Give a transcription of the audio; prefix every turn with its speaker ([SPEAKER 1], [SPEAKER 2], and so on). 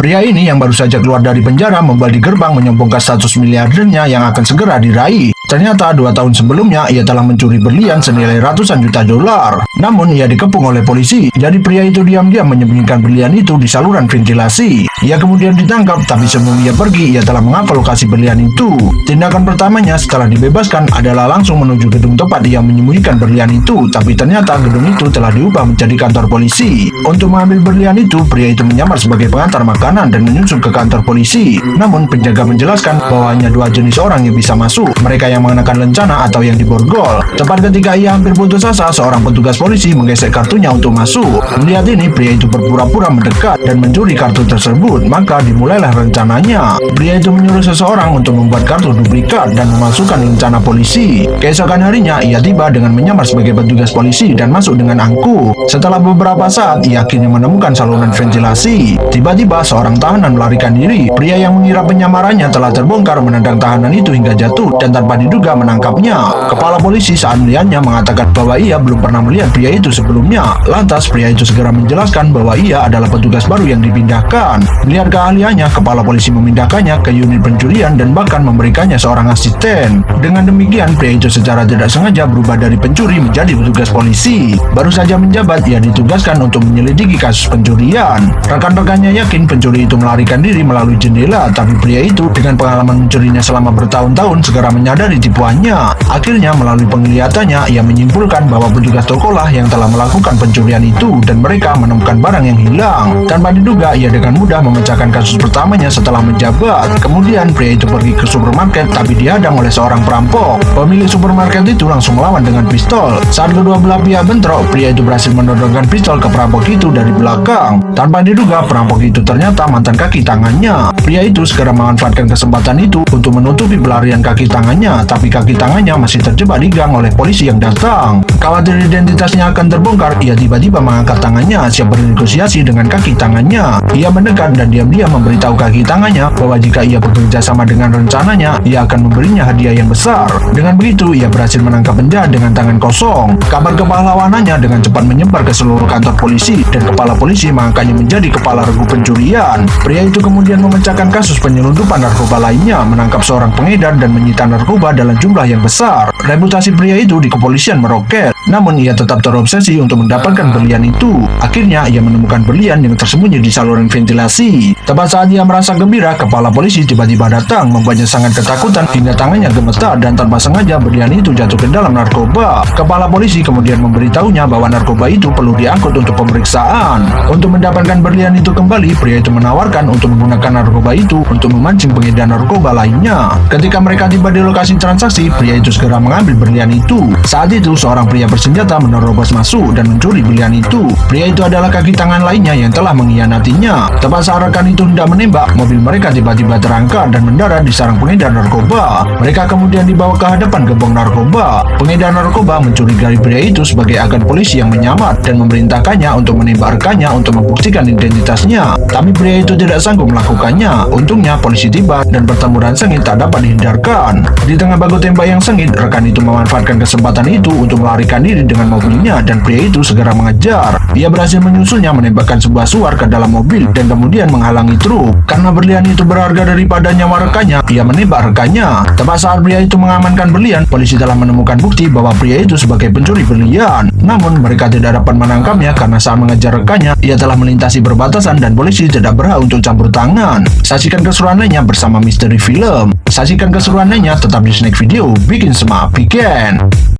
[SPEAKER 1] Pria ini yang baru saja keluar dari penjara membalik gerbang menyombongkan status miliardernya yang akan segera diraih. Ternyata 2 tahun sebelumnya ia telah mencuri berlian senilai ratusan juta dolar. Namun ia dikepung oleh polisi. Jadi pria itu diam-diam menyembunyikan berlian itu di saluran ventilasi. Ia kemudian ditangkap, tapi sebelum ia pergi ia telah menghafal lokasi berlian itu. Tindakan pertamanya setelah dibebaskan adalah langsung menuju gedung tempat ia menyembunyikan berlian itu. Tapi ternyata gedung itu telah diubah menjadi kantor polisi. Untuk mengambil berlian itu, pria itu menyamar sebagai pengantar makanan dan menyusul ke kantor polisi. Namun penjaga menjelaskan bahwa hanya 2 jenis orang yang bisa masuk, mereka yang mengenakan lencana atau yang diborgol. Tepat ketika ia hampir putus asa, seorang petugas polisi menggesek kartunya untuk masuk. Melihat ini, pria itu berpura-pura mendekat dan mencuri kartu tersebut. Maka dimulailah rencananya. Pria itu menyuruh seseorang untuk membuat kartu duplikat dan memasukkan lencana polisi. Keesokan harinya, ia tiba dengan menyamar sebagai petugas polisi dan masuk dengan angkuh. Setelah beberapa saat, ia akhirnya menemukan saluran ventilasi. Tiba-tiba, seorang tahanan melarikan diri. Pria yang mengira penyamarannya telah terbongkar menendang tahanan itu hingga jatuh dan tanpa diduga menangkapnya. Kepala polisi saat melihatnya mengatakan bahwa ia belum pernah melihat pria itu sebelumnya. Lantas pria itu segera menjelaskan bahwa ia adalah petugas baru yang dipindahkan. Melihat keahliannya, kepala polisi memindahkannya ke unit pencurian dan bahkan memberikannya seorang asisten. Dengan demikian, pria itu secara tidak sengaja berubah dari pencuri menjadi petugas polisi. Baru saja menjabat, ia ditugaskan untuk menyelidiki kasus pencurian. Rekan-rekannya yakin pencuri itu melarikan diri melalui jendela, tapi pria itu dengan pengalaman mencurinya selama bertahun-tahun segera menyadari tipuannya. Akhirnya melalui penglihatannya, ia menyimpulkan bahwa petugas tokolah yang telah melakukan pencurian itu dan mereka menemukan barang yang hilang. Tanpa diduga, ia dengan mudah memecahkan kasus pertamanya setelah menjabat. Kemudian pria itu pergi ke supermarket tapi dihadang oleh seorang perampok. Pemilik supermarket itu langsung melawan dengan pistol. Saat kedua belah pihak bentrok, pria itu berhasil menodongkan pistol ke perampok itu dari belakang. Tanpa diduga, perampok itu ternyata mantan kaki tangannya. Pria itu segera memanfaatkan kesempatan itu untuk menutupi pelarian kaki tangannya, tapi kaki tangannya masih terjebak di gang oleh polisi yang datang. Khawatir identitasnya akan terbongkar, ia tiba-tiba mengangkat tangannya siap bernegosiasi dengan kaki tangannya. Ia mendekat dan diam-diam memberitahu kaki tangannya bahwa jika ia bekerja sama dengan rencananya, ia akan memberinya hadiah yang besar. Dengan begitu, ia berhasil menangkap penjahat dengan tangan kosong. Kabar kepahlawanannya dengan cepat menyebar ke seluruh kantor polisi dan kepala polisi mengangkatnya menjadi kepala regu pencurian. Pria itu kemudian memecahkan kasus penyelundupan narkoba lainnya, menangkap seorang pengedar dan menyita narkoba dalam jumlah yang besar. Reputasi pria itu di kepolisian meroket, namun ia tetap terobsesi untuk mendapatkan berlian itu. Akhirnya ia menemukan berlian yang tersembunyi di saluran ventilasi. Tepat saat ia merasa gembira, kepala polisi tiba-tiba datang, membuatnya sangat ketakutan hingga tangannya gemetar dan tanpa sengaja berlian itu jatuh ke dalam narkoba. Kepala polisi kemudian memberitahunya bahwa narkoba itu perlu diangkut untuk pemeriksaan. Untuk mendapatkan berlian itu kembali, pria itu menawarkan untuk menggunakan narkoba itu untuk memancing pengedar narkoba lainnya. Ketika mereka tiba di lokasi transaksi, pria itu segera mengambil berlian itu. Saat itu seorang pria bersenjata menerobos masuk dan mencuri berlian itu. Pria itu adalah kaki tangan lainnya yang telah mengkhianatinya. Tepat saat rekan itu hendak menembak, mobil mereka tiba-tiba terangkat dan mendarat di sarang pengedar narkoba. Mereka kemudian dibawa ke hadapan gerbong narkoba. Pengedar narkoba mencurigai pria itu sebagai agen polisi yang menyamar dan memerintahkannya untuk menembak rekannya untuk membuktikan identitasnya. Tapi pria itu tidak sanggup melakukannya. Untungnya polisi tiba dan pertempuran sengit tak dapat dihindarkan. Di tengah baku tembak yang sengit, rekan itu memanfaatkan kesempatan itu untuk melarikan diri dengan mobilnya dan pria itu segera mengejar. Ia berhasil menyusulnya menembakkan sebuah suar ke dalam mobil dan kemudian menghalangi truk. Karena berlian itu berharga daripada nyawa rekannya, ia menembak rekannya. Tepat saat pria itu mengamankan berlian, polisi telah menemukan bukti bahwa pria itu sebagai pencuri berlian. Namun mereka tidak dapat menangkapnya karena saat mengejar rekannya, ia telah melintasi perbatasan dan polisi tidak berhak untuk campur tangan. Saksikan keseruan lainnya bersama Misteri Film. Saksikan keseruan lainnya tetap di Snack Video, bikin semangat weekend.